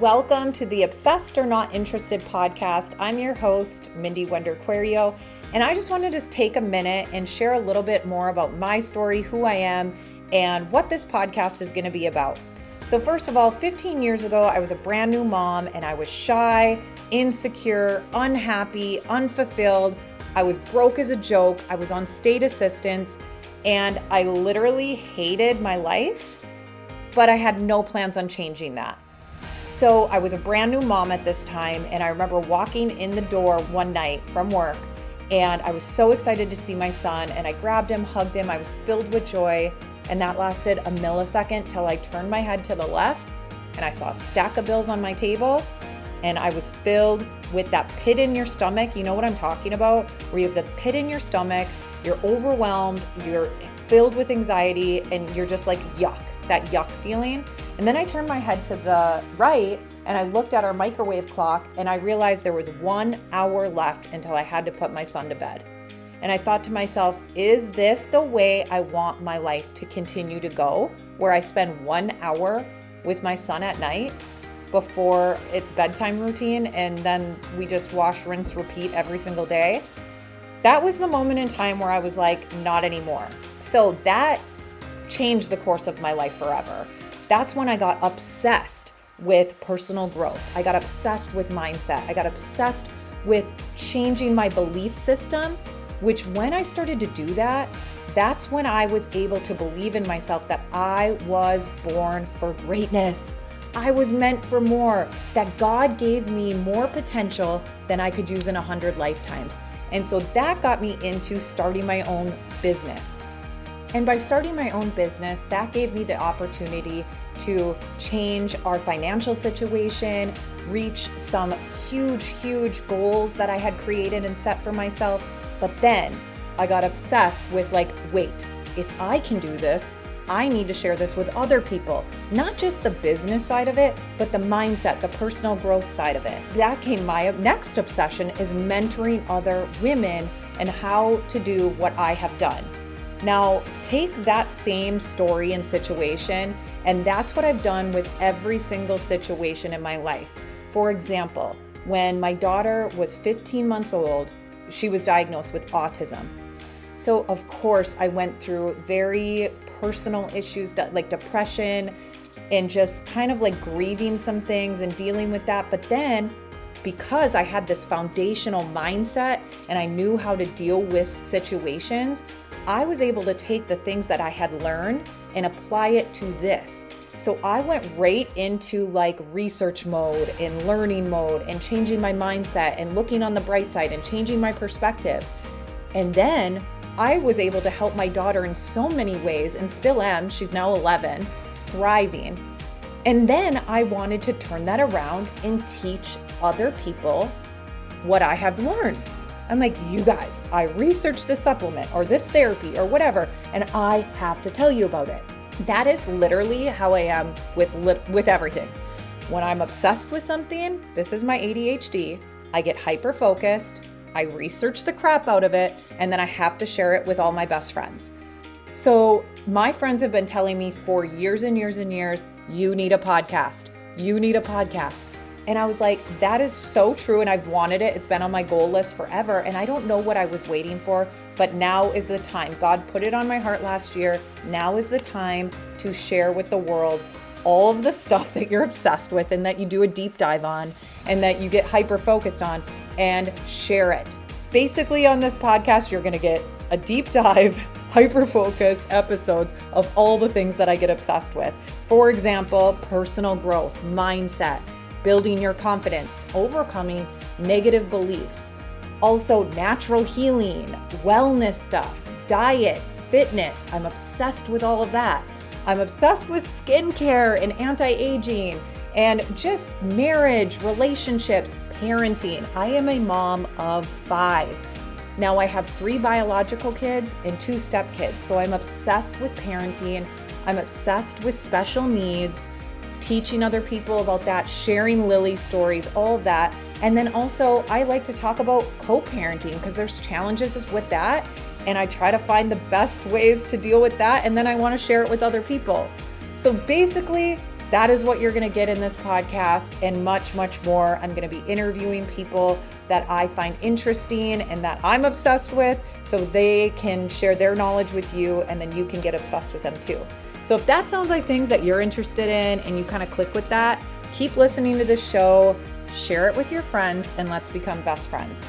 Welcome to the Obsessed or Not Interested podcast. I'm your host, Mindy Wender-Querio, and I just wanted to take a minute and share a little bit more about my story, who I am, and what this podcast is going to be about. So first of all, 15 years ago, I was a brand new mom and I was shy, insecure, unhappy, unfulfilled. I was broke as a joke. I was on state assistance and I literally hated my life, but I had no plans on changing that. So I was a brand new mom at this time, and I remember walking in the door one night from work, and I was so excited to see my son, and I grabbed him, hugged him. I was filled with joy, and that lasted a millisecond till I turned my head to the left, and I saw a stack of bills on my table, and I was filled with that pit in your stomach. You know what I'm talking about? Where you have the pit in your stomach, you're overwhelmed, you're filled with anxiety, and you're just like yuck, that yuck feeling. And then I turned my head to the right and I looked at our microwave clock and I realized there was 1 hour left until I had to put my son to bed. And I thought to myself, is this the way I want my life to continue to go? Where I spend 1 hour with my son at night before it's bedtime routine and then we just wash, rinse, repeat every single day? That was the moment in time where I was like, not anymore. So that changed the course of my life forever. That's when I got obsessed with personal growth. I got obsessed with mindset. I got obsessed with changing my belief system, which when I started to do that, that's when I was able to believe in myself that I was born for greatness. I was meant for more, that God gave me more potential than I could use in 100 lifetimes. And so that got me into starting my own business. And by starting my own business, that gave me the opportunity to change our financial situation, reach some huge goals that I had created and set for myself. But then I got obsessed with wait, if I can do this, I need to share this with other people, not just the business side of it, but the mindset, the personal growth side of it. That came my next obsession is mentoring other women and how to do what I have done. Now, take that same story and situation, and that's what I've done with every single situation in my life. For example, when my daughter was 15 months old, she was diagnosed with autism. So of course, I went through very personal issues like depression and just kind of like grieving some things and dealing with that. But then because I had this foundational mindset and I knew how to deal with situations, I was able to take the things that I had learned and apply it to this. So I went right into research mode and learning mode and changing my mindset and looking on the bright side and changing my perspective. And then I was able to help my daughter in so many ways and still am. She's now 11, thriving. And then I wanted to turn that around and teach other people what I have learned. I'm like, you guys, I researched this supplement or this therapy or whatever, and I have to tell you about it. That is literally how I am with everything. When I'm obsessed with something, this is my ADHD, I get hyper focused, I research the crap out of it, and then I have to share it with all my best friends. So my friends have been telling me for years and years and years, you need a podcast. You need a podcast. And I was like, that is so true. And I've wanted it. It's been on my goal list forever. And I don't know what I was waiting for, but now is the time. God put it on my heart last year. Now is the time to share with the world all of the stuff that you're obsessed with and that you do a deep dive on and that you get hyper focused on, and share it. Basically on this podcast, you're going to get a deep dive, hyper focus episodes of all the things that I get obsessed with. For example, personal growth, mindset, building your confidence, overcoming negative beliefs, also natural healing, wellness stuff, diet, fitness. I'm obsessed with all of that. I'm obsessed with skincare and anti-aging and just marriage, relationships, parenting. I am a mom of 5. Now I have 3 biological kids and 2 stepkids. So I'm obsessed with parenting. I'm obsessed with special needs, teaching other people about that, sharing Lily stories, all of that. And then also I like to talk about co-parenting because there's challenges with that. And I try to find the best ways to deal with that. And then I want to share it with other people. So basically, That is what you're going to get in this podcast and much, much more. I'm going to be interviewing people that I find interesting and that I'm obsessed with so they can share their knowledge with you and then you can get obsessed with them too. So if that sounds like things that you're interested in and you kind of click with that, keep listening to this show, share it with your friends, and let's become best friends.